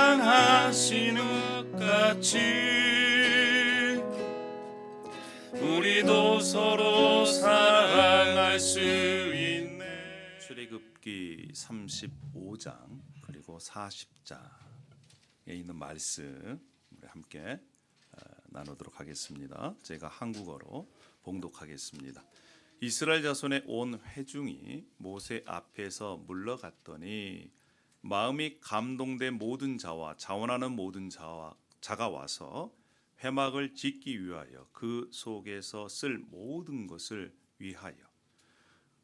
사랑하시는 것 같이 우리도 서로 사랑할 수 있네. 출애굽기 35장 그리고 40장에 있는 말씀 우리 함께 나누도록 하겠습니다. 제가 한국어로 봉독하겠습니다. 이스라엘 자손의 온 회중이 모세 앞에서 물러갔더니 마음이 감동된 모든 자와 자원하는 모든 자가 와서 회막을 짓기 위하여 그 속에서 쓸 모든 것을 위하여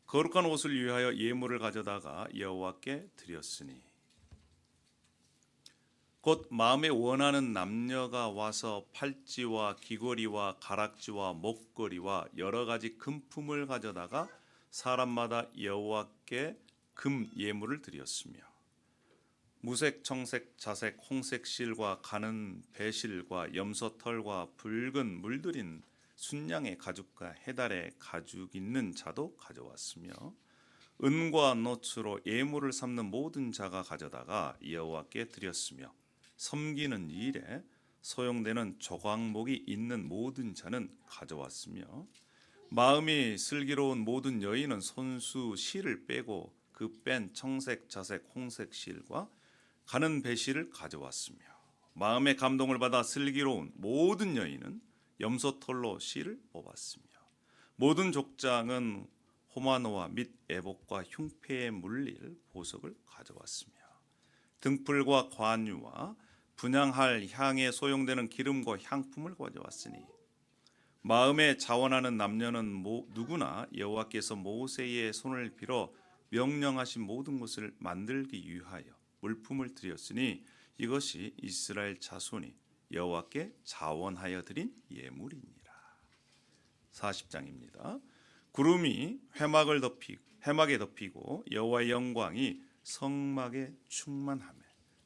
거룩한 옷을 위하여 예물을 가져다가 여호와께 드렸으니 곧 마음에 원하는 남녀가 와서 팔찌와 귀걸이와 가락지와 목걸이와 여러 가지 금품을 가져다가 사람마다 여호와께 금 예물을 드렸으며 무색, 청색, 자색, 홍색 실과 가는 배실과 염소털과 붉은 물들인 순양의 가죽과 해달의 가죽 있는 자도 가져왔으며 은과 놋으로 예물을 삼는 모든 자가 가져다가 여호와께 드렸으며 섬기는 일에 소용되는 조각목이 있는 모든 자는 가져왔으며 마음이 슬기로운 모든 여인은 손수 실을 빼고 그 뺀 청색, 자색, 홍색 실과 가는 배실을 가져왔으며 마음의 감동을 받아 슬기로운 모든 여인은 염소털로 실을 뽑았으며 모든 족장은 호마노와 및 애복과 흉패에 물릴 보석을 가져왔으며 등불과 관유와 분향할 향에 소용되는 기름과 향품을 가져왔으니 마음에 자원하는 남녀는 누구나 여호와께서 모세의 손을 빌어 명령하신 모든 것을 만들기 위하여 물품을 드렸으니 이것이 이스라엘 자손이 여호와께 자원하여 드린 예물이니라. 40장입니다. 구름이 회막에 덮이고 여호와의 영광이 성막에 충만하며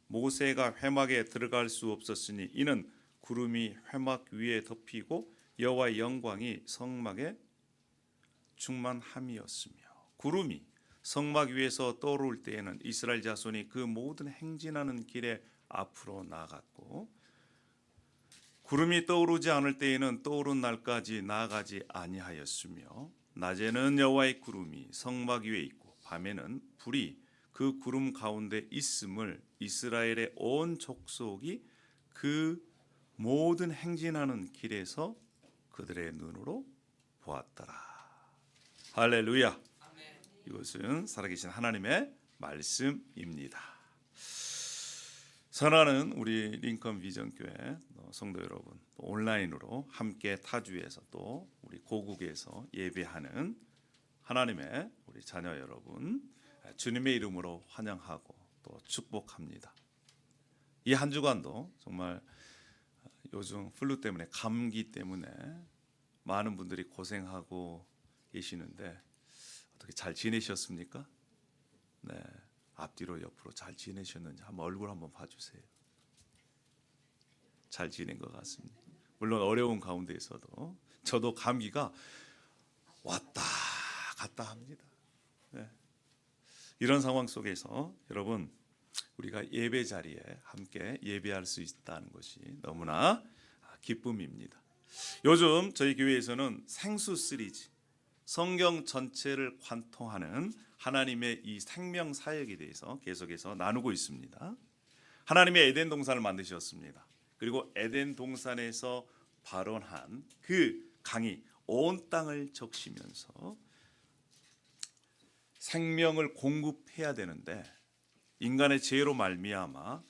모세가 회막에 들어갈 수 없었으니 이는 구름이 회막 위에 덮이고 여호와의 영광이 성막에 충만함이었으며 구름이 성막 위에서 떠오를 때에는 이스라엘 자손이 그 모든 행진하는 길에 앞으로 나아갔고 구름이 떠오르지 않을 때에는 떠오른 날까지 나아가지 아니하였으며 낮에는 여호와의 구름이 성막 위에 있고 밤에는 불이 그 구름 가운데 있음을 이스라엘의 온 족속이 그 모든 행진하는 길에서 그들의 눈으로 보았더라. 할렐루야. 이것은 살아계신 하나님의 말씀입니다. 사랑하는 우리 링컨 비전교회 성도 여러분, 또 온라인으로 함께 타주에서 또 우리 고국에서 예배하는 하나님의 우리 자녀 여러분, 주님의 이름으로 환영하고 또 축복합니다. 이 한 주간도 정말 요즘 플루 때문에 감기 때문에 많은 분들이 고생하고 계시는데 어떻게 잘 지내셨습니까? 네, 앞뒤로 옆으로 잘 지내셨는지 한번 얼굴 한번 봐주세요. 잘 지낸 것 같습니다. 물론 어려운 가운데에서도 저도 감기가 왔다 갔다 합니다. 네. 이런 상황 속에서 여러분 우리가 예배 자리에 함께 예배할 수 있다는 것이 너무나 기쁨입니다. 요즘 저희 교회에서는 생수 시리즈 성경 전체를 관통하는 하나님의 이 생명 사역에 대해서 계속해서 나누고 있습니다. 하나님의 에덴 동산을 만드셨습니다. 그리고 에덴 동산에서 발원한 그 강이 온 땅을 적시면서 생명을 공급해야 되는데 인간의 죄로 말미암아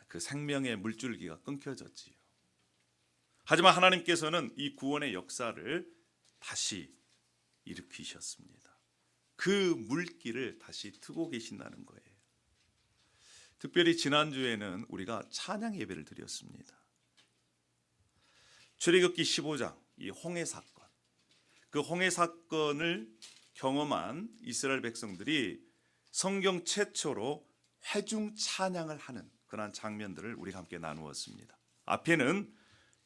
그 생명의 물줄기가 끊겨졌지요. 하지만 하나님께서는 이 구원의 역사를 다시 일으키셨습니다. 그 물길을 다시 트고 계신다는 거예요. 특별히 지난주에는 우리가 찬양 예배를 드렸습니다. 출애굽기 15장 이 홍해 사건, 그 홍해 사건을 경험한 이스라엘 백성들이 성경 최초로 회중 찬양을 하는 그러한 장면들을 우리가 함께 나누었습니다. 앞에는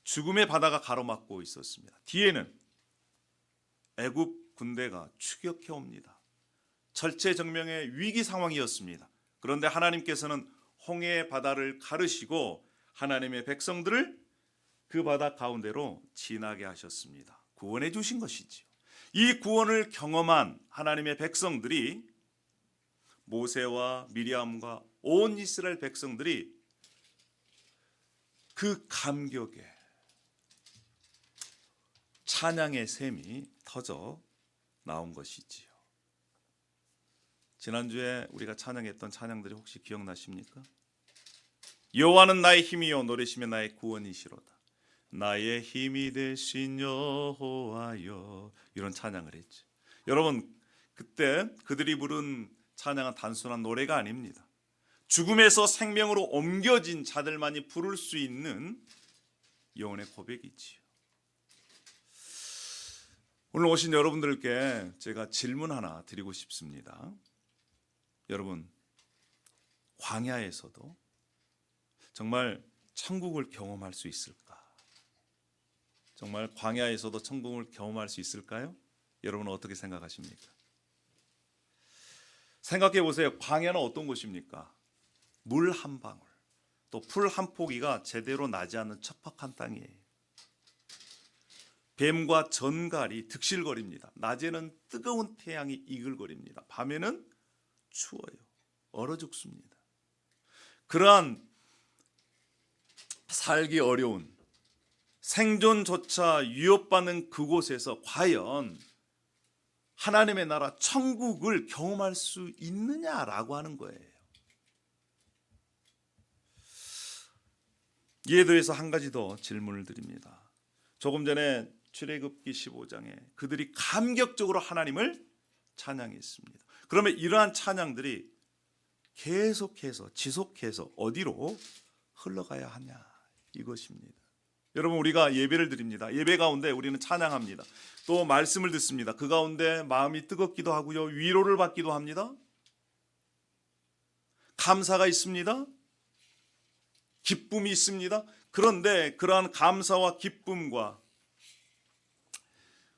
죽음의 바다가 가로막고 있었습니다. 뒤에는 애굽 군대가 추격해 옵니다. 철체정명의 위기 상황이었습니다. 그런데 하나님께서는 홍해 바다를 가르시고 하나님의 백성들을 그 바다 가운데로 지나게 하셨습니다. 구원해 주신 것이지요. 이 구원을 경험한 하나님의 백성들이, 모세와 미리암과 온 이스라엘 백성들이 그 감격에 찬양의 샘이 터져 나온 것이지요. 지난주에 우리가 찬양했던 찬양들이 혹시 기억나십니까? 여호와는 나의 힘이요 노래시며 나의 구원이시로다. 나의 힘이 되신 여호와여. 이런 찬양을 했죠. 여러분, 그때 그들이 부른 찬양은 단순한 노래가 아닙니다. 죽음에서 생명으로 옮겨진 자들만이 부를 수 있는 영혼의 고백이지요. 오늘 오신 여러분들께 제가 질문 하나 드리고 싶습니다. 여러분, 광야에서도 정말 천국을 경험할 수 있을까? 정말 광야에서도 천국을 경험할 수 있을까요? 여러분은 어떻게 생각하십니까? 생각해 보세요. 광야는 어떤 곳입니까? 물 한 방울, 또 풀 한 포기가 제대로 나지 않는 척박한 땅이에요. 뱀과 전갈이 득실거립니다. 낮에는 뜨거운 태양이 이글거립니다. 밤에는 추워요. 얼어 죽습니다. 그러한 살기 어려운, 생존조차 위협받는 그곳에서 과연 하나님의 나라 천국을 경험할 수 있느냐라고 하는 거예요. 이에 대해서 한 가지 더 질문을 드립니다. 조금 전에 출애굽기 15장에 그들이 감격적으로 하나님을 찬양했습니다. 그러면 이러한 찬양들이 계속해서 지속해서 어디로 흘러가야 하냐, 이것입니다. 여러분, 우리가 예배를 드립니다. 예배 가운데 우리는 찬양합니다. 또 말씀을 듣습니다. 그 가운데 마음이 뜨겁기도 하고요, 위로를 받기도 합니다. 감사가 있습니다. 기쁨이 있습니다. 그런데 그러한 감사와 기쁨과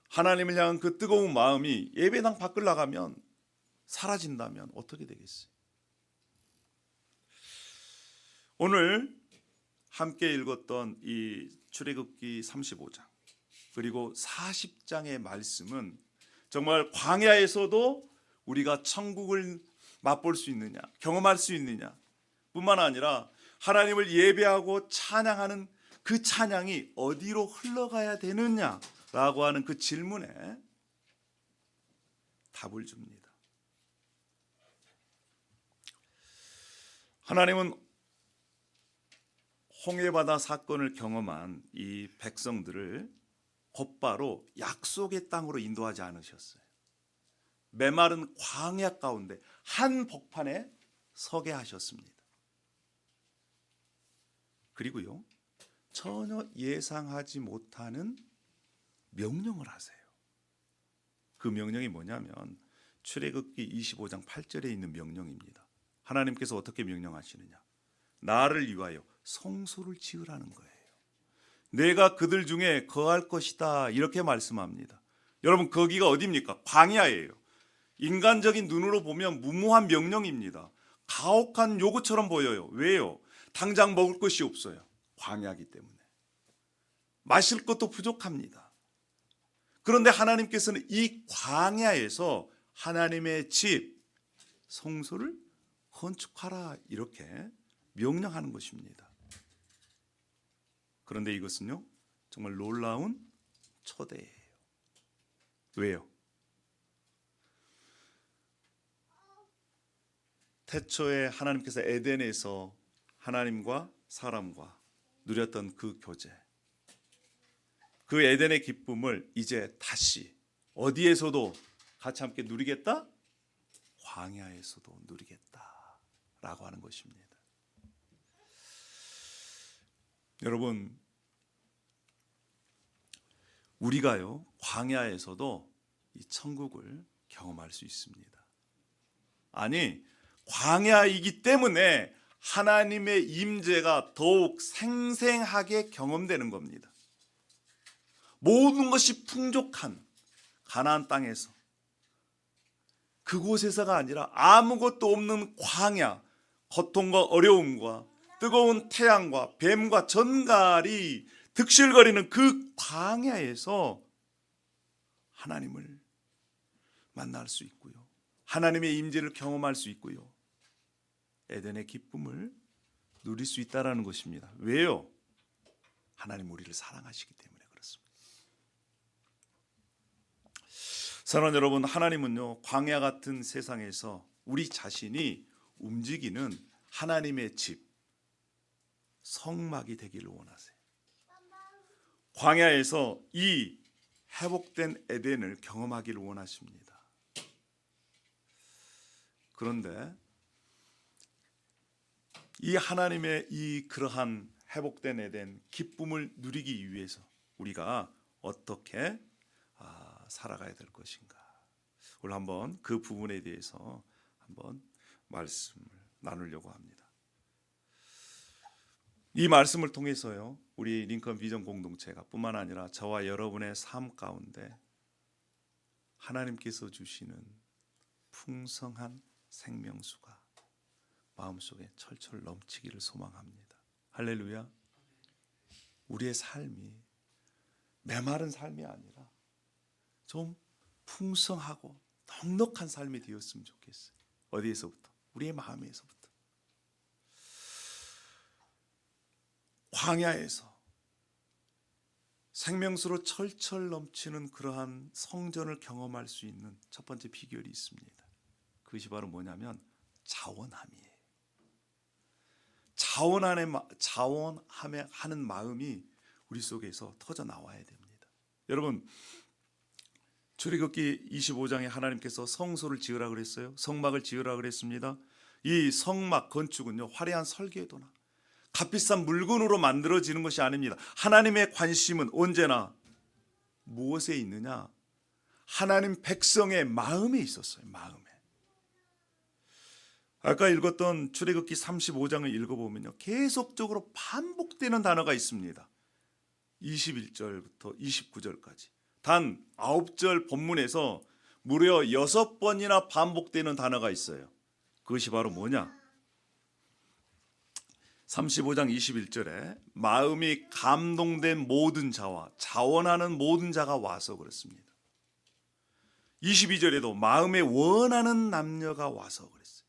하나님을 향한 그 뜨거운 마음이 예배당 밖을 나가면 사라진다면 어떻게 되겠어요? 오늘 함께 읽었던 이 출애굽기 35장 그리고 40장의 말씀은 정말 광야에서도 우리가 천국을 맛볼 수 있느냐, 경험할 수 있느냐 뿐만 아니라 하나님을 예배하고 찬양하는 그 찬양이 어디로 흘러가야 되느냐라고 하는 그 질문에 답을 줍니다. 하나님은 홍해바다 사건을 경험한 이 백성들을 곧바로 약속의 땅으로 인도하지 않으셨어요. 메마른 광야 가운데 한 복판에 서게 하셨습니다. 그리고요, 전혀 예상하지 못하는 명령을 하세요. 그 명령이 뭐냐면 출애굽기 25장 8절에 있는 명령입니다. 하나님께서 어떻게 명령하시느냐? 나를 위하여 성소를 지으라는 거예요. 내가 그들 중에 거할 것이다, 이렇게 말씀합니다. 여러분, 거기가 어디입니까? 광야예요. 인간적인 눈으로 보면 무모한 명령입니다. 가혹한 요구처럼 보여요. 왜요? 당장 먹을 것이 없어요. 광야이기 때문에. 마실 것도 부족합니다. 그런데 하나님께서는 이 광야에서 하나님의 집, 성소를 건축하라, 이렇게 명령하는 것입니다. 그런데 이것은요, 정말 놀라운 초대예요. 왜요? 태초에 하나님께서 에덴에서 하나님과 사람과 누렸던 그 교제, 그 에덴의 기쁨을 이제 다시 어디에서도 같이 함께 누리겠다? 광야에서도 누리겠다라고 하는 것입니다. 여러분, 우리가요, 광야에서도 이 천국을 경험할 수 있습니다. 아니, 광야이기 때문에 하나님의 임재가 더욱 생생하게 경험되는 겁니다. 모든 것이 풍족한 가나안 땅에서, 그곳에서가 아니라 아무것도 없는 광야, 고통과 어려움과 뜨거운 태양과 뱀과 전갈이 득실거리는 그 광야에서 하나님을 만날 수 있고요. 하나님의 임재를 경험할 수 있고요. 에덴의 기쁨을 누릴 수 있다라는 것입니다. 왜요? 하나님 우리를 사랑하시기 때문에 그렇습니다. 사랑하는 여러분, 하나님은요, 광야 같은 세상에서 우리 자신이 움직이는 하나님의 집, 성막이 되기를 원하세요. 광야에서 이 회복된 에덴을 경험하기를 원하십니다. 그런데 이 하나님의 이 그러한 회복된 에덴 기쁨을 누리기 위해서 우리가 어떻게 살아가야 될 것인가? 오늘 한번 그 부분에 대해서 한번 말씀을 나누려고 합니다. 이 말씀을 통해서요, 우리 링컨 비전 공동체가 뿐만 아니라 저와 여러분의 삶 가운데 하나님께서 주시는 풍성한 생명수가 마음속에 철철 넘치기를 소망합니다. 할렐루야. 우리의 삶이 메마른 삶이 아니라 좀 풍성하고 넉넉한 삶이 되었으면 좋겠어요. 어디에서부터? 우리의 마음에서부터. 광야에서 생명수로 철철 넘치는 그러한 성전을 경험할 수 있는 첫 번째 비결이 있습니다. 그것이 바로 뭐냐면 자원함이에요. 자원하는 마음이 우리 속에서 터져 나와야 됩니다. 여러분, 출애굽기 25장에 하나님께서 성소를 지으라 그랬어요. 성막을 지으라 그랬습니다. 이 성막 건축은요, 화려한 설계도나 값비싼 물건으로 만들어지는 것이 아닙니다. 하나님의 관심은 언제나 무엇에 있느냐? 하나님 백성의 마음에 있었어요. 마음에. 아까 읽었던 출애굽기 35장을 읽어보면요, 계속적으로 반복되는 단어가 있습니다. 21절부터 29절까지 단 9절 본문에서 무려 6번이나 반복되는 단어가 있어요. 그것이 바로 뭐냐? 35장 21절에 마음이 감동된 모든 자와 자원하는 모든 자가 와서 그렇습니다. 22절에도 마음에 원하는 남녀가 와서 그랬어요.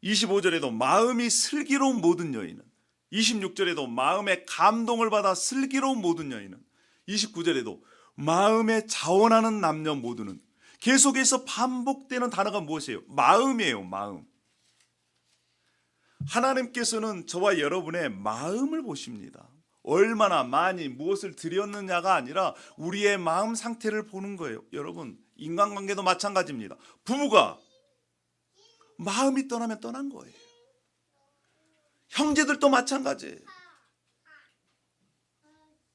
25절에도 마음이 슬기로운 모든 여인은, 26절에도 마음에 감동을 받아 슬기로운 모든 여인은, 29절에도 마음에 자원하는 남녀 모두는, 계속해서 반복되는 단어가 무엇이에요? 마음이에요. 마음. 하나님께서는 저와 여러분의 마음을 보십니다. 얼마나 많이 무엇을 드렸느냐가 아니라 우리의 마음 상태를 보는 거예요. 여러분, 인간관계도 마찬가지입니다. 부부가 마음이 떠나면 떠난 거예요. 형제들도 마찬가지예요.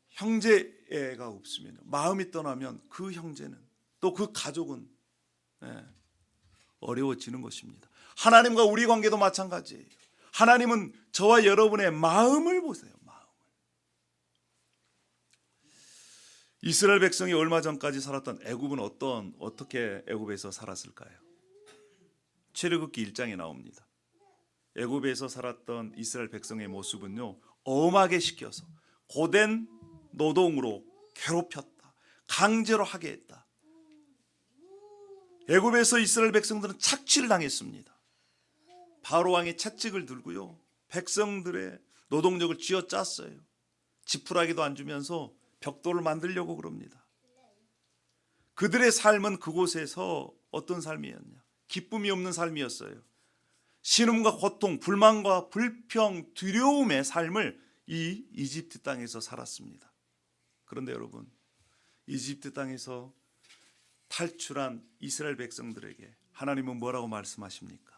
형제애가 없으면, 마음이 떠나면 그 형제는, 또 그 가족은 어려워지는 것입니다. 하나님과 우리 관계도 마찬가지예요. 하나님은 저와 여러분의 마음을 보세요. 마음을. 이스라엘 백성이 얼마 전까지 살았던 애굽은 어떻게 애굽에서 살았을까요? 출애굽기 1장에 나옵니다. 애굽에서 살았던 이스라엘 백성의 모습은요, 엄하게 시켜서 고된 노동으로 괴롭혔다, 강제로 하게 했다. 애굽에서 이스라엘 백성들은 착취를 당했습니다. 바로 왕이 채찍을 들고요, 백성들의 노동력을 쥐어짰어요. 지푸라기도 안 주면서 벽돌을 만들려고 그럽니다. 그들의 삶은 그곳에서 어떤 삶이었냐? 기쁨이 없는 삶이었어요. 신음과 고통, 불만과 불평, 두려움의 삶을 이 이집트 땅에서 살았습니다. 그런데 여러분, 이집트 땅에서 탈출한 이스라엘 백성들에게 하나님은 뭐라고 말씀하십니까?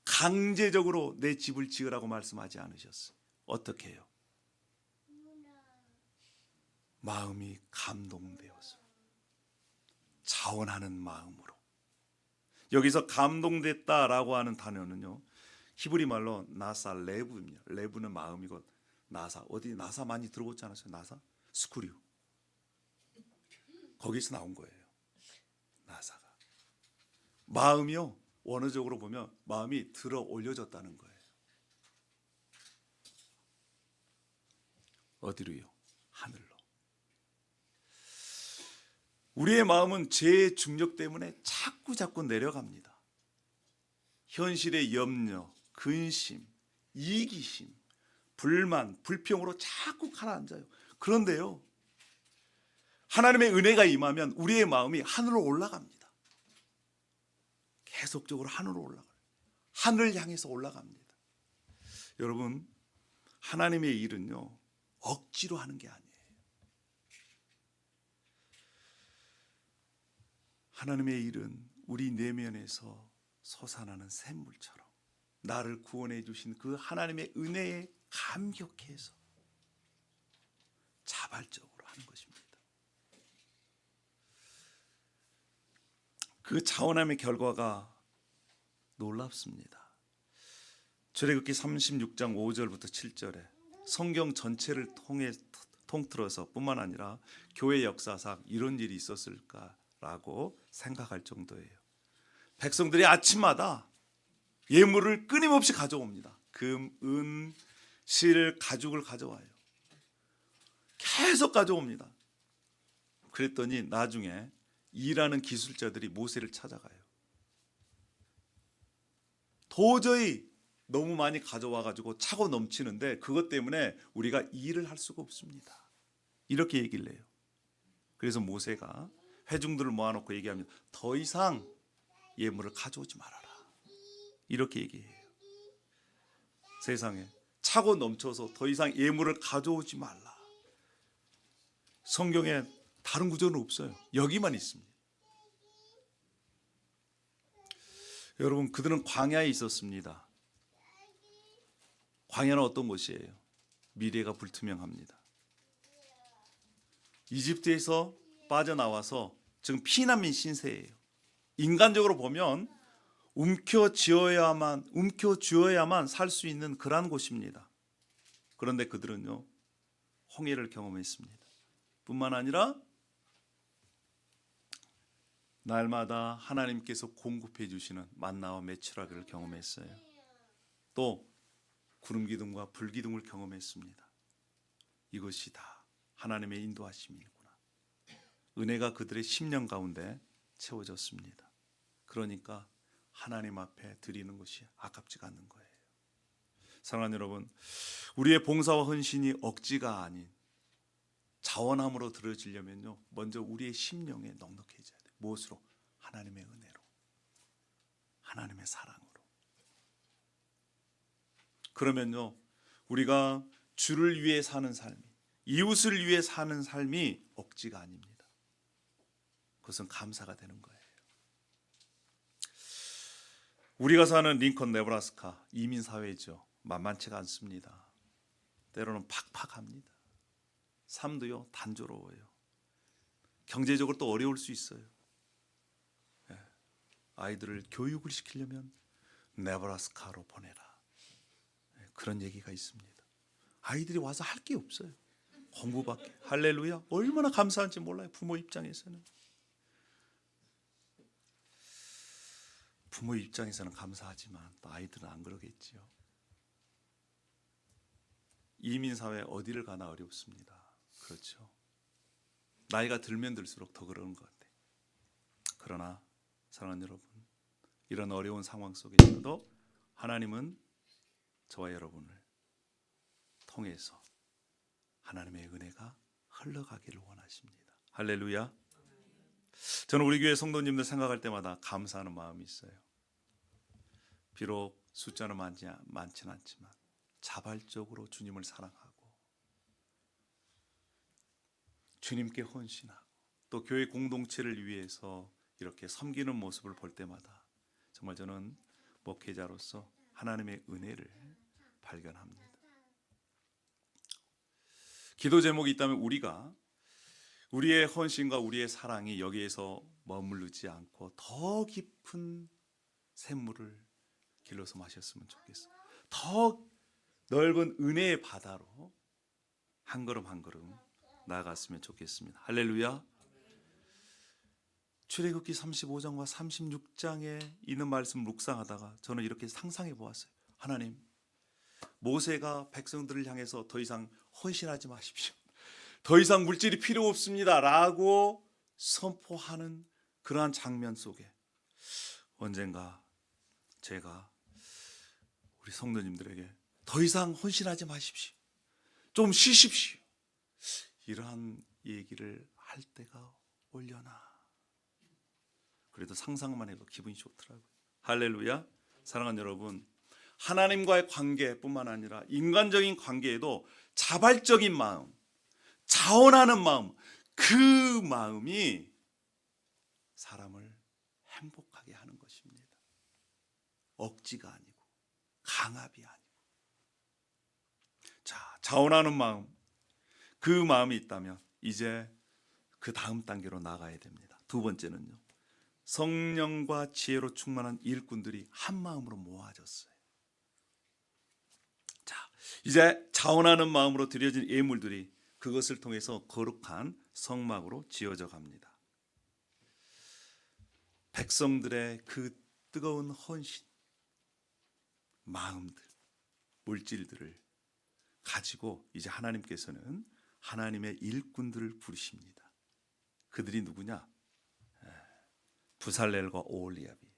강제적으로 내 집을 지으라고 말씀하지 않으셨어요. 어떻게 해요? 마음이 감동되어서 자원하는 마음으로. 여기서 감동됐다라고 하는 단어는요, 히브리 말로 나사 레브입니다. 레브는 마음이고, 나사, 어디 나사 많이 들어보지 않았어요? 나사? 스크류. 거기서 나온 거예요. 나사가. 마음이요, 원어적으로 보면 마음이 들어 올려졌다는 거예요. 어디로요? 하늘로. 우리의 마음은 죄의 중력 때문에 자꾸 내려갑니다. 현실의 염려, 근심, 이기심, 불만, 불평으로 자꾸 가라앉아요. 그런데요, 하나님의 은혜가 임하면 우리의 마음이 하늘로 올라갑니다. 계속적으로 하늘로 올라가요. 하늘을 향해서 올라갑니다. 여러분, 하나님의 일은요, 억지로 하는 게 아니에요. 하나님의 일은 우리 내면에서 솟아나는 샘물처럼 나를 구원해 주신 그 하나님의 은혜에 감격해서 자발적으로 하는 것입니다. 그 자원함의 결과가 놀랍습니다. 출애굽기 36장 5절부터 7절에 성경 전체를 통틀어서 뿐만 아니라 교회 역사상 이런 일이 있었을까라고 생각할 정도예요. 백성들이 아침마다 예물을 끊임없이 가져옵니다. 금, 은, 실, 가죽을 가져와요. 계속 가져옵니다. 그랬더니 나중에 일하는 기술자들이 모세를 찾아가요. 도저히 너무 많이 가져와가지고 차고 넘치는데 그것 때문에 우리가 일을 할 수가 없습니다. 이렇게 얘기를 해요. 그래서 모세가 회중들을 모아놓고 얘기합니다. 더 이상 예물을 가져오지 말아라. 이렇게 얘기해요. 세상에 차고 넘쳐서 더 이상 예물을 가져오지 말라. 성경에 다른 구절은 없어요. 여기만 있습니다. 여러분, 그들은 광야에 있었습니다. 광야는 어떤 곳이에요? 미래가 불투명합니다. 이집트에서 빠져나와서 지금 피난민 신세예요. 인간적으로 보면 움켜쥐어야만 살 수 있는 그러한 곳입니다. 그런데 그들은요, 홍해를 경험했습니다. 뿐만 아니라 날마다 하나님께서 공급해 주시는 만나와 메추라기를 경험했어요. 또 구름 기둥과 불 기둥을 경험했습니다. 이것이 다 하나님의 인도하심이구나. 은혜가 그들의 심령 가운데 채워졌습니다. 그러니까 하나님 앞에 드리는 것이 아깝지가 않는 거예요. 사랑하는 여러분, 우리의 봉사와 헌신이 억지가 아닌 자원함으로 들어지려면요, 먼저 우리의 심령에 넉넉해져야 돼요. 무엇으로? 하나님의 은혜로, 하나님의 사랑으로. 그러면요, 우리가 주를 위해 사는 삶이, 이웃을 위해 사는 삶이 억지가 아닙니다. 그것은 감사가 되는 거예요. 우리가 사는 링컨 네브라스카 이민 사회죠. 만만치가 않습니다. 때로는 팍팍합니다. 삶도요, 단조로워요. 경제적으로 또 어려울 수 있어요. 아이들을 교육을 시키려면 네브라스카로 보내라. 그런 얘기가 있습니다. 아이들이 와서 할 게 없어요. 공부밖에. 할렐루야. 얼마나 감사한지 몰라요. 부모 입장에서는. 부모 입장에서는 감사하지만 또 아이들은 안 그러겠지요. 이민사회 어디를 가나 어렵습니다. 그렇죠. 나이가 들면 들수록 더 그러는 것 같아요. 그러나 사랑하는 여러분, 이런 어려운 상황 속에서도 하나님은 저와 여러분을 통해서 하나님의 은혜가 흘러가기를 원하십니다. 할렐루야. 저는 우리 교회 성도님들 생각할 때마다 감사하는 마음이 있어요. 비록 숫자는 많지는 않지만 자발적으로 주님을 사랑하고 주님께 헌신하고 또 교회 공동체를 위해서 이렇게 섬기는 모습을 볼 때마다 정말 저는 목회자로서 하나님의 은혜를 발견합니다. 기도 제목이 있다면 우리의 헌신과 우리의 사랑이 여기에서 머무르지 않고 더 깊은 샘물을 길러서 마셨으면 좋겠어요. 더 넓은 은혜의 바다로 한 걸음 한 걸음 나아갔으면 좋겠습니다. 할렐루야. 출애굽기 35장과 36장에 있는 말씀을 묵상하다가 저는 이렇게 상상해 보았어요. 하나님, 모세가 백성들을 향해서 더 이상 헌신하지 마십시오. 더 이상 물질이 필요 없습니다 라고 선포하는 그러한 장면 속에 언젠가 제가 우리 성도님들에게 더 이상 헌신하지 마십시오, 좀 쉬십시오, 이러한 얘기를 할 때가 올려나. 그래도 상상만 해도 기분이 좋더라고요. 할렐루야. 사랑하는 여러분, 하나님과의 관계뿐만 아니라 인간적인 관계에도 자발적인 마음, 자원하는 마음, 그 마음이 사람을 행복하게 하는 것입니다. 억지가 아니고 강압이 아니고. 자, 자원하는 마음, 그 마음이 있다면 이제 그 다음 단계로 나가야 됩니다. 두 번째는요, 성령과 지혜로 충만한 일꾼들이 한 마음으로 모아졌어요. 자, 이제 자원하는 마음으로 드려진 예물들이 그것을 통해서 거룩한 성막으로 지어져 갑니다. 백성들의 그 뜨거운 헌신, 마음들, 물질들을 가지고 이제 하나님께서는 하나님의 일꾼들을 부르십니다. 그들이 누구냐? 부살렐과 오홀리압이에요.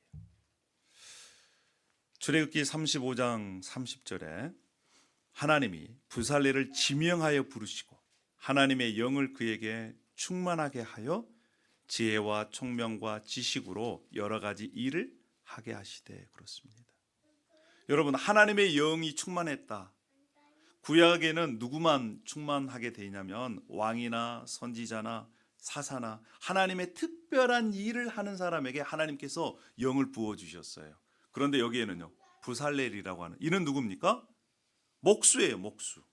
출애굽기 35장 30절에 하나님이 부살렐을 지명하여 부르시고 하나님의 영을 그에게 충만하게 하여 지혜와 총명과 지식으로 여러 가지 일을 하게 하시되, 그렇습니다. 여러분, 하나님의 영이 충만했다. 구약에는 누구만 충만하게 되냐면 왕이나 선지자나 사사나 하나님의 특별한 일을 하는 사람에게 하나님께서 영을 부어주셨어요. 그런데 여기에는요, 부살렐이라고 하는 이는 누굽니까? 목수예요. 목수.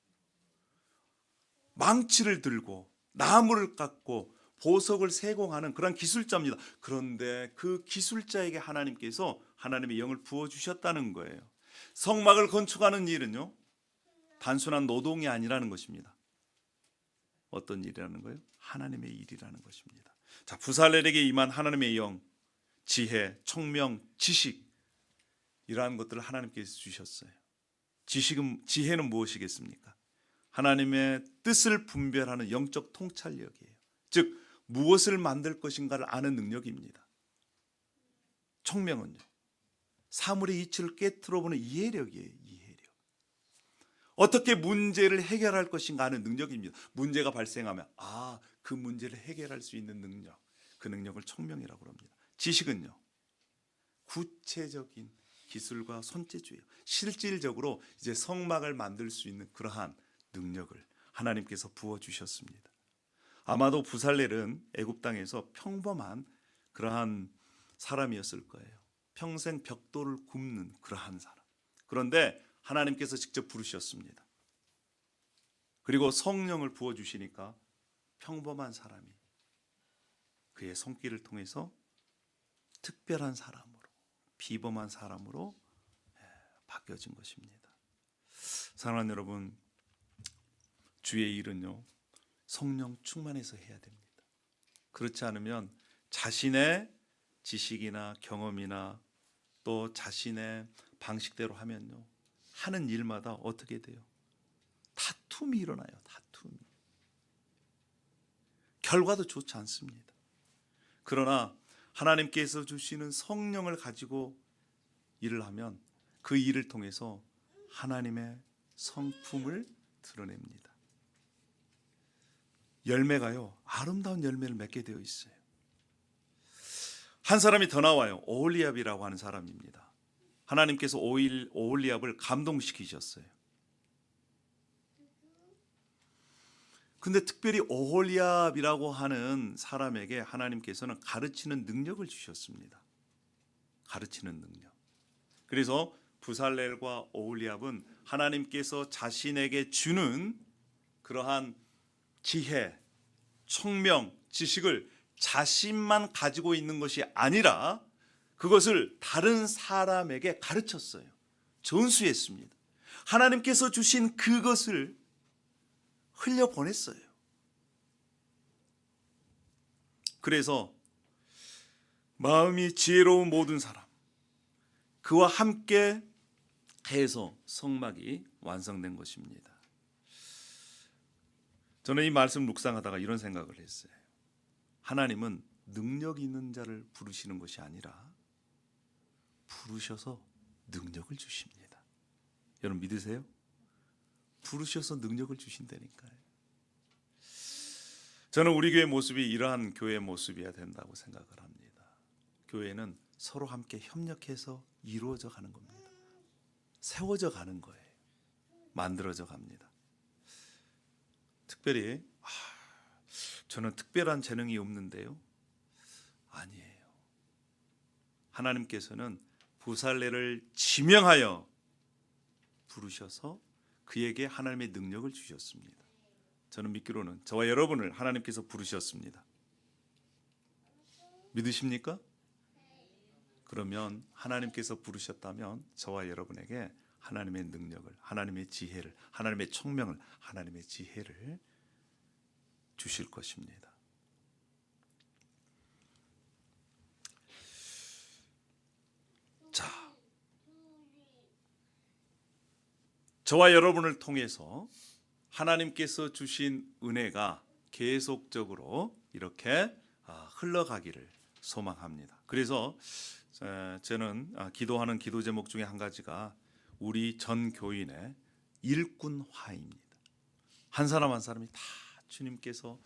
망치를 들고 나무를 깎고 보석을 세공하는 그런 기술자입니다. 그런데 그 기술자에게 하나님께서 하나님의 영을 부어주셨다는 거예요. 성막을 건축하는 일은요, 단순한 노동이 아니라는 것입니다. 어떤 일이라는 거예요? 하나님의 일이라는 것입니다. 자, 부살렐에게 임한 하나님의 영, 지혜, 총명, 지식, 이러한 것들을 하나님께서 주셨어요. 지혜는 무엇이겠습니까? 하나님의 뜻을 분별하는 영적 통찰력이에요. 즉 무엇을 만들 것인가를 아는 능력입니다. 총명은요, 사물의 이치를 꿰뚫어보는 이해력이에요. 이해력. 어떻게 문제를 해결할 것인가 하는 능력입니다. 문제가 발생하면 그 문제를 해결할 수 있는 능력, 그 능력을 총명이라고 합니다. 지식은요, 구체적인 기술과 손재주예요. 실질적으로 이제 성막을 만들 수 있는 그러한 능력을 하나님께서 부어주셨습니다. 아마도 부살렐은 애굽 땅에서 평범한 그러한 사람이었을 거예요. 평생 벽돌을 굽는 그러한 사람. 그런데 하나님께서 직접 부르셨습니다. 그리고 성령을 부어주시니까 평범한 사람이 그의 손길을 통해서 특별한 사람으로, 비범한 사람으로 바뀌어진 것입니다. 사랑하는 여러분, 주의 일은요, 성령 충만해서 해야 됩니다. 그렇지 않으면 자신의 지식이나 경험이나 또 자신의 방식대로 하면요, 하는 일마다 어떻게 돼요? 다툼이 일어나요. 다툼이. 결과도 좋지 않습니다. 그러나 하나님께서 주시는 성령을 가지고 일을 하면 그 일을 통해서 하나님의 성품을 드러냅니다. 열매가요, 아름다운 열매를 맺게 되어 있어요. 한 사람이 더 나와요. 오홀리압이라고 하는 사람입니다. 하나님께서 오홀리압을 감동시키셨어요. 근데 특별히 오홀리압이라고 하는 사람에게 하나님께서는 가르치는 능력을 주셨습니다. 가르치는 능력. 그래서 부살렐과 오홀리압은 하나님께서 자신에게 주는 그러한 지혜, 총명, 지식을 자신만 가지고 있는 것이 아니라 그것을 다른 사람에게 가르쳤어요. 전수했습니다. 하나님께서 주신 그것을 흘려보냈어요. 그래서 마음이 지혜로운 모든 사람, 그와 함께 해서 성막이 완성된 것입니다. 저는 이 말씀 묵상하다가 이런 생각을 했어요. 하나님은 능력 있는 자를 부르시는 것이 아니라 부르셔서 능력을 주십니다. 여러분 믿으세요? 부르셔서 능력을 주신다니까요. 저는 우리 교회 모습이 이러한 교회 모습이어야 된다고 생각을 합니다. 교회는 서로 함께 협력해서 이루어져 가는 겁니다. 세워져 가는 거예요. 만들어져 갑니다. 특별히 저는 특별한 재능이 없는데요. 아니에요. 하나님께서는 부살레를 지명하여 부르셔서 그에게 하나님의 능력을 주셨습니다. 저는 믿기로는 저와 여러분을 하나님께서 부르셨습니다. 믿으십니까? 그러면 하나님께서 부르셨다면 저와 여러분에게 하나님의 능력을, 하나님의 지혜를, 하나님의 총명을, 하나님의 지혜를 주실 것입니다. 자, 저와 여러분을 통해서 하나님께서 주신 은혜가 계속적으로 이렇게 흘러가기를 소망합니다. 그래서 저는 기도하는 기도 제목 중에 한 가지가 우리 전 교인의 일꾼화입니다. 한 사람 한 사람이 다 주님께서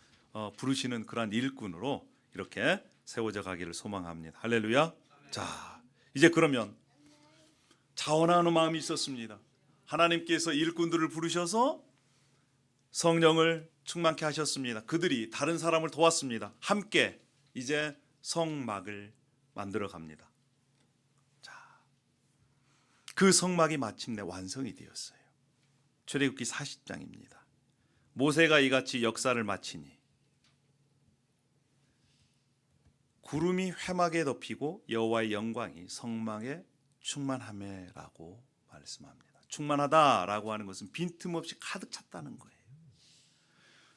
부르시는 그러한 일꾼으로 이렇게 세워져 가기를 소망합니다. 할렐루야. 자, 이제 그러면 자원하는 마음이 있었습니다. 하나님께서 일꾼들을 부르셔서 성령을 충만케 하셨습니다. 그들이 다른 사람을 도왔습니다. 함께 이제 성막을 만들어 갑니다. 자, 그 성막이 마침내 완성이 되었어요. 출애굽기 40장입니다. 모세가 이같이 역사를 마치니 구름이 회막에 덮이고 여호와의 영광이 성막에 충만하매라고 말씀합니다. 충만하다라고 하는 것은 빈틈없이 가득 찼다는 거예요.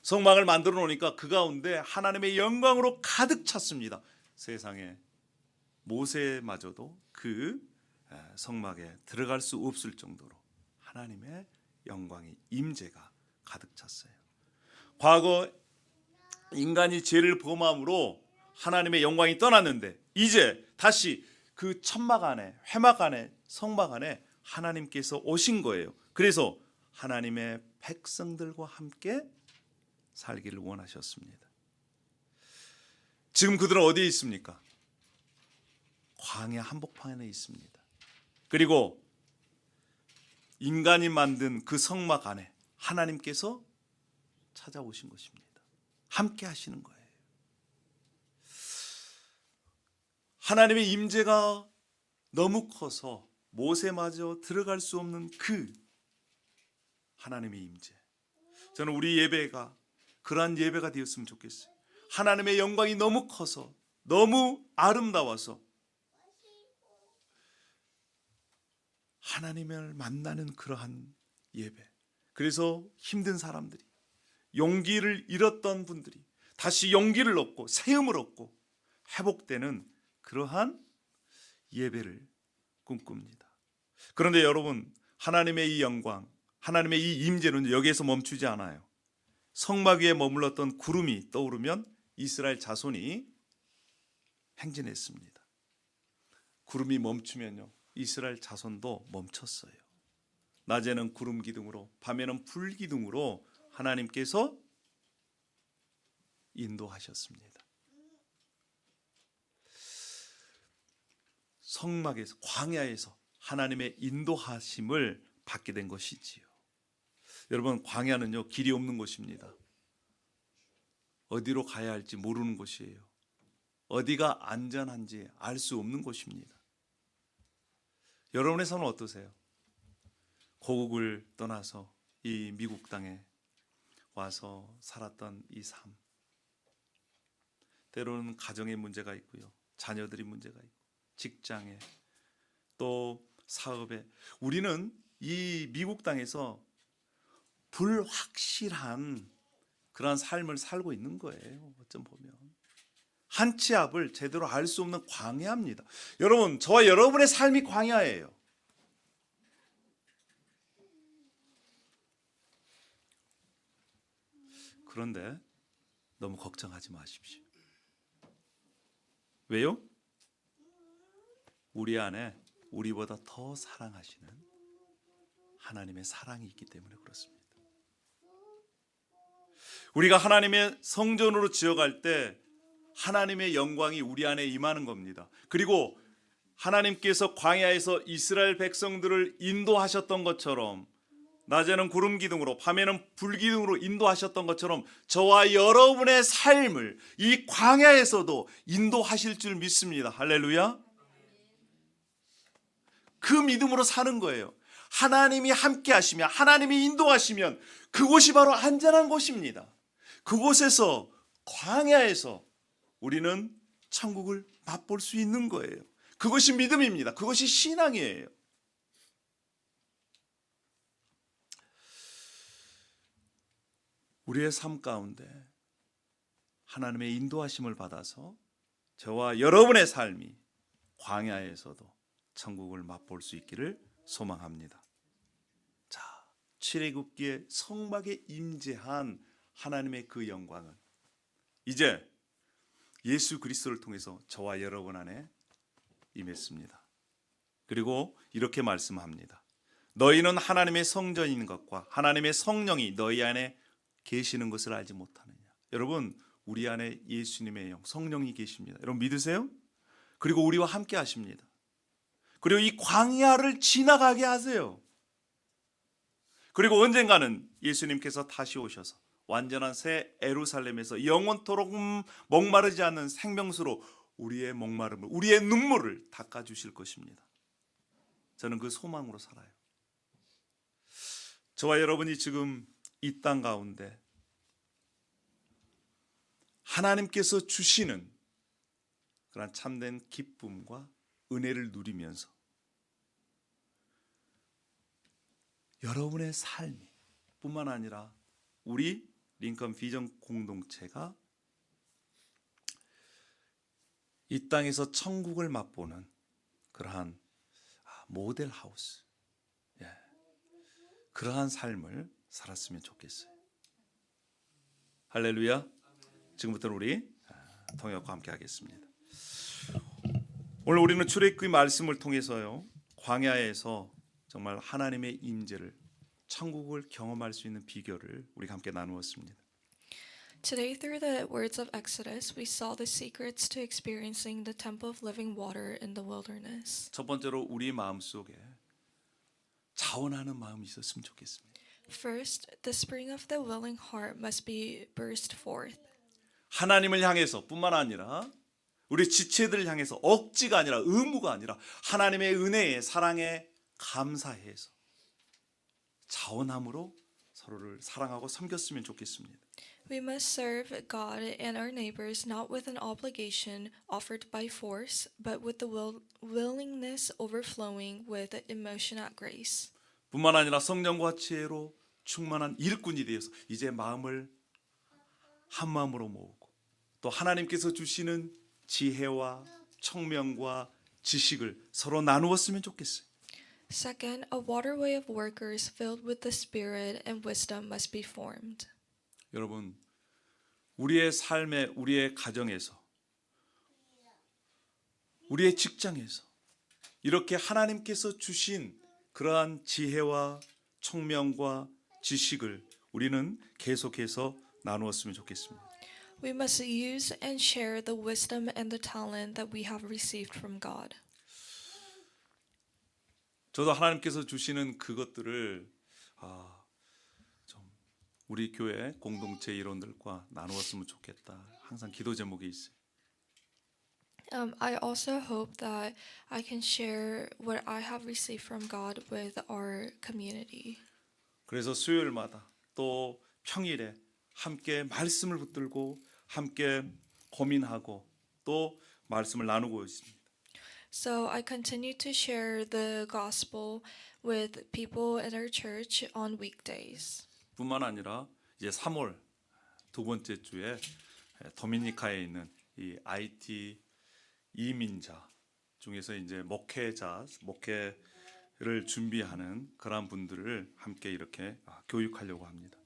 성막을 만들어 놓으니까 그 가운데 하나님의 영광으로 가득 찼습니다. 세상에 모세마저도 그 성막에 들어갈 수 없을 정도로 하나님의 영광이 임재가 가득 찼어요. 과거 인간이 죄를 범함으로 하나님의 영광이 떠났는데 이제 다시 그 천막 안에, 회막 안에, 성막 안에 하나님께서 오신 거예요. 그래서 하나님의 백성들과 함께 살기를 원하셨습니다. 지금 그들은 어디에 있습니까? 광야 한복판에 있습니다. 그리고 인간이 만든 그 성막 안에 하나님께서 찾아오신 것입니다. 함께 하시는 거예요. 하나님의 임재가 너무 커서 모세마저 들어갈 수 없는 그 하나님의 임재. 저는 우리 예배가 그러한 예배가 되었으면 좋겠어요. 하나님의 영광이 너무 커서 너무 아름다워서 하나님을 만나는 그러한 예배. 그래서 힘든 사람들이, 용기를 잃었던 분들이 다시 용기를 얻고 새 힘을 얻고 회복되는 그러한 예배를 꿈꿉니다. 그런데 여러분, 하나님의 이 영광, 하나님의 이 임재는 여기에서 멈추지 않아요. 성막 위에 머물렀던 구름이 떠오르면 이스라엘 자손이 행진했습니다. 구름이 멈추면요, 이스라엘 자손도 멈췄어요. 낮에는 구름 기둥으로, 밤에는 불 기둥으로 하나님께서 인도하셨습니다. 성막에서, 광야에서 하나님의 인도하심을 받게 된 것이지요. 여러분, 광야는요, 길이 없는 곳입니다. 어디로 가야 할지 모르는 곳이에요. 어디가 안전한지 알 수 없는 곳입니다. 여러분의 삶은 어떠세요? 고국을 떠나서 이 미국 땅에 와서 살았던 이 삶, 때로는 가정에 문제가 있고요, 자녀들이 문제가 있고, 직장에, 또 사업에, 우리는 이 미국 땅에서 불확실한 그런 삶을 살고 있는 거예요. 어쩜 보면 한 치 앞을 제대로 알 수 없는 광야입니다. 여러분, 저와 여러분의 삶이 광야예요. 그런데 너무 걱정하지 마십시오. 왜요? 우리 안에 우리보다 더 사랑하시는 하나님의 사랑이 있기 때문에 그렇습니다. 우리가 하나님의 성전으로 지어갈 때 하나님의 영광이 우리 안에 임하는 겁니다. 그리고 하나님께서 광야에서 이스라엘 백성들을 인도하셨던 것처럼 낮에는 구름 기둥으로 밤에는 불 기둥으로 인도하셨던 것처럼 저와 여러분의 삶을 이 광야에서도 인도하실 줄 믿습니다. 할렐루야. 그 믿음으로 사는 거예요. 하나님이 함께 하시면, 하나님이 인도하시면 그곳이 바로 안전한 곳입니다. 그곳에서, 광야에서 우리는 천국을 맛볼 수 있는 거예요. 그것이 믿음입니다. 그것이 신앙이에요. 우리의 삶 가운데 하나님의 인도하심을 받아서 저와 여러분의 삶이 광야에서도 천국을 맛볼 수 있기를 소망합니다. 자, 출애굽기의 성막에 임재한 하나님의 그 영광은 이제 예수 그리스도를 통해서 저와 여러분 안에 임했습니다. 그리고 이렇게 말씀합니다. 너희는 하나님의 성전인 것과 하나님의 성령이 너희 안에 계시는 것을 알지 못하느냐. 여러분, 우리 안에 예수님의 영, 성령이 계십니다. 여러분 믿으세요? 그리고 우리와 함께 하십니다. 그리고 이 광야를 지나가게 하세요. 그리고 언젠가는 예수님께서 다시 오셔서 완전한 새 예루살렘에서 영원토록 목마르지 않는 생명수로 우리의 목마름을, 우리의 눈물을 닦아주실 것입니다. 저는 그 소망으로 살아요. 저와 여러분이 지금 이 땅 가운데 하나님께서 주시는 그런 참된 기쁨과 은혜를 누리면서 여러분의 삶이 뿐만 아니라 우리 링컨 비전 공동체가 이 땅에서 천국을 맛보는 그러한 모델 하우스, 그러한 삶을 살았으면 좋겠어요. 할렐루야. 지금부터는 우리 통역과 함께 하겠습니다. 오늘 우리는 출애굽기 말씀을 통해서요, 광야에서 정말 하나님의 임재를, 천국을 경험할 수 있는 비결을 우리가 함께 나누었습니다. Today, through the words of Exodus, we saw the secrets to experiencing the temple of living water in the wilderness. 첫 번째로 우리 마음 속에 자원하는 마음이 있었으면 좋겠습니다. First, the spring of the willing heart must be burst forth. 하나님을 향해서 뿐만 아니라 우리 지체들을 향해서 억지가 아니라 의무가 아니라 하나님의 은혜에, 사랑에 감사해서 자원함으로 서로를 사랑하고 섬겼으면 좋겠습니다. We must serve God and our neighbors not with an obligation offered by force, but with the willingness overflowing with emotional grace. 뿐만 아니라 성령과 지혜로 충만한 일꾼이 되어서 이제 마음을 한 마음으로 모으고 또 하나님께서 주시는 지혜와 청명과 지식을 서로 나누었으면 좋겠어요. Second, a waterway of workers filled with the Spirit and wisdom must be formed. 여러분, 우리의 삶에, 우리의 가정에서, 우리의 직장에서 이렇게 하나님께서 주신 그러한 지혜와 청명과 지식을 우리는 계속해서 나누었으면 좋겠습니다. We must use and share the wisdom and the talent that we have received from God. 저도 하나님께서 주시는 그것들을 좀 우리 교회 공동체 일원들과 나누었으면 좋겠다. 항상 기도 제목이 있어요. I also hope that I can share what I have received from God with our community. 그래서 수요일마다 또 평일에 함께 말씀을 붙들고 함께 고민하고 또 말씀을 나누고 있습니다. So I continue to share the gospel with people at our church on weekdays. 뿐만 아니라 이제 3월 두 번째 주에 도미니카에 있는 이 IT 이민자 중에서 이제 목회를 준비하는 그러한 분들을 함께 이렇게 교육하려고 합니다.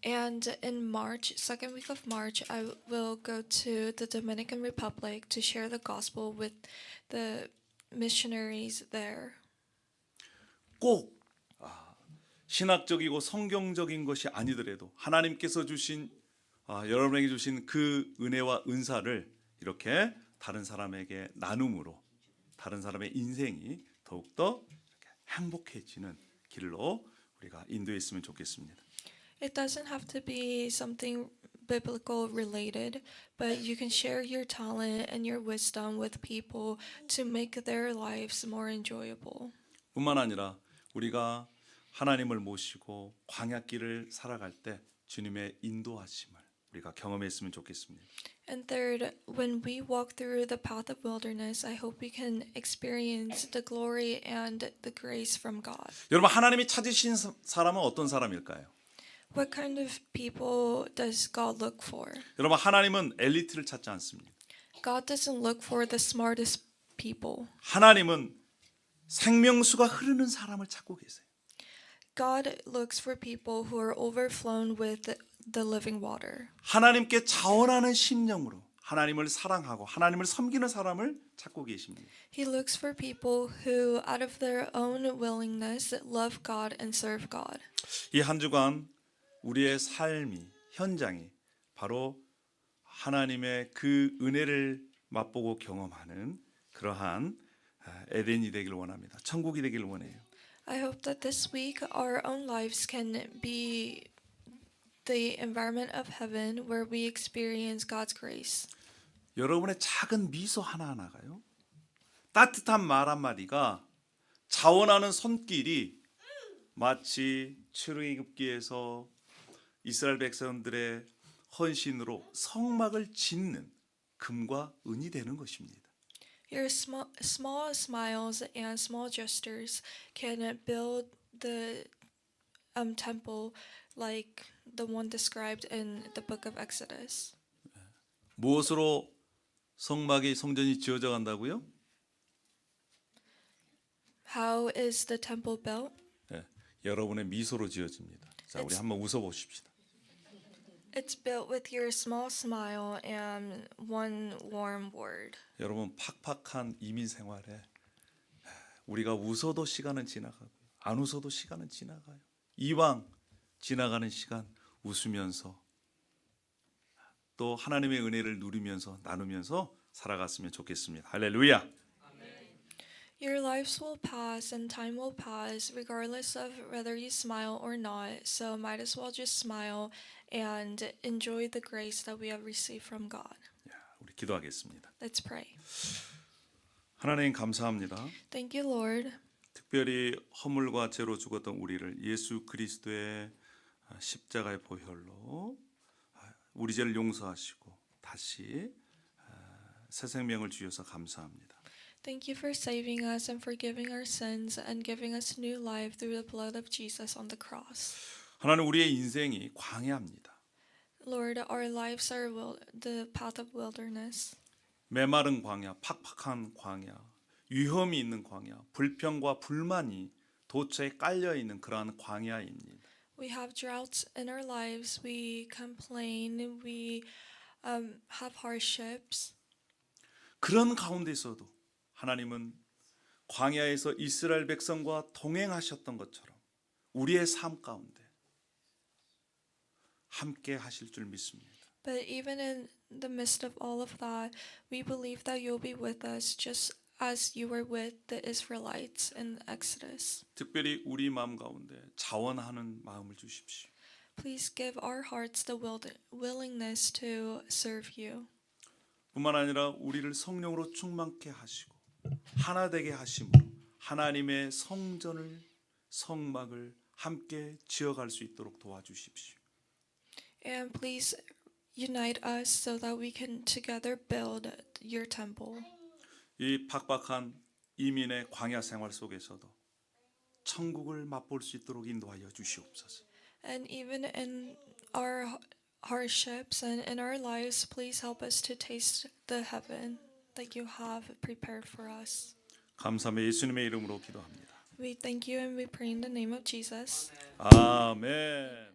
And in March, second week of March, I will go to the Dominican Republic to share the gospel with the missionaries there. 꼭 신학적이고 성경적인 것이 아니더라도 하나님께서 주신 여러분에게 주신 그 은혜와 은사를 이렇게 다른 사람에게 나눔으로 다른 사람의 인생이 더욱더 이렇게 행복해지는 길로 우리가 인도했으면 좋겠습니다. It doesn't have to be something biblical related, but you can share your talent and your wisdom with people to make their lives more enjoyable. 뿐만 아니라 우리가 하나님을 모시고 광야길을 살아갈 때 주님의 인도하심을 우리가 경험했으면 좋겠습니다. And third, when we walk through the path of wilderness, I hope we can experience the glory and the grace from God. 여러분 하나님이 찾으신 사람은 어떤 사람일까요? What kind of people does God look for? 여러분 하나님은 엘리트를 찾지 않습니다. God doesn't look for the smartest people. 하나님은 생명수가 흐르는 사람을 찾고 계세요. God looks for people who are overflown with the living water. 하나님께 자원하는 심령으로 하나님을 사랑하고 하나님을 섬기는 사람을 찾고 계십니다. He looks for people who, out of their own willingness, love God and serve God. 이 한 주간 우리의 삶이 현장이 바로 하나님의 그 은혜를 맛보고 경험하는 그러한 에덴이 되길 원합니다. 천국이 되길 원해요. I hope that this week our own lives can be the environment of heaven where we experience God's grace. 여러분의 작은 미소 하나하나가요. 따뜻한 말 한마디가 자원하는 손길이 마치 출애굽기에서 이스라엘 백성들의 헌신으로 성막을 짓는 금과 은이 되는 것입니다. Your small smiles and small gestures can build the temple like the one described in the book of Exodus. 무엇으로 성전이 지어져 간다고요? How is the temple built? 네, 여러분의 미소로 지어집니다. 자, 우리 한번 웃어 보십시다. It's built with your small smile and one warm word. 여러분 팍팍한 이민 생활에 우리가 웃어도 시간은 지나가고 안 웃어도 시간은 지나가요. 이왕 지나가는 시간 웃으면서 또 하나님의 은혜를 누리면서 나누면서 살아갔으면 좋겠습니다. 할렐루야. Your lives will pass and time will pass regardless of whether you smile or not. So might as well just smile and enjoy the grace that we have received from God. 우리 기도하겠습니다. Let's pray. 하나님 감사합니다. Thank you, Lord. 특별히 허물과 죄로 죽었던 우리를 예수 그리스도의 십자가의 보혈로 우리 죄를 용서하시고 다시 새 생명을 주셔서 감사합니다. Thank you for saving us and forgiving our sins and giving us new life through the blood of Jesus on the cross. 하나님 우리의 인생이 광야입니다. Lord, our lives are the path of wilderness. 메마른 광야, 팍팍한 광야, 위험이 있는 광야, 불평과 불만이 도처에 깔려 있는 그러한 광야입니다. We have droughts in our lives. We complain. We have hardships. 그런 가운데서도 하나님은 광야에서 이스라엘 백성과 동행하셨던 것처럼 우리의 삶 가운데 함께 하실 줄 믿습니다. But even in the midst of all of that, we believe that you'll be with us just as you were with the Israelites in Exodus. 특별히 우리 마음 가운데 자원하는 마음을 주십시오. Please give our hearts the willingness to serve you. 뿐만 아니라 우리를 성령으로 충만케 하시고 하나 되게 하심으로 하나님의 성전을 성막을 함께 지어갈 수 있도록 도와주십시오. And please unite us so that we can together build your temple. 이 팍팍한 이민의 광야 생활 속에서도 천국을 맛볼 수 있도록 인도하여 주시옵소서. And even in our hardships and in our lives, please help us to taste the heaven that you have prepared for us. 감사함에 예수님의 이름으로 기도합니다. We thank you and we pray in the name of Jesus. 아멘.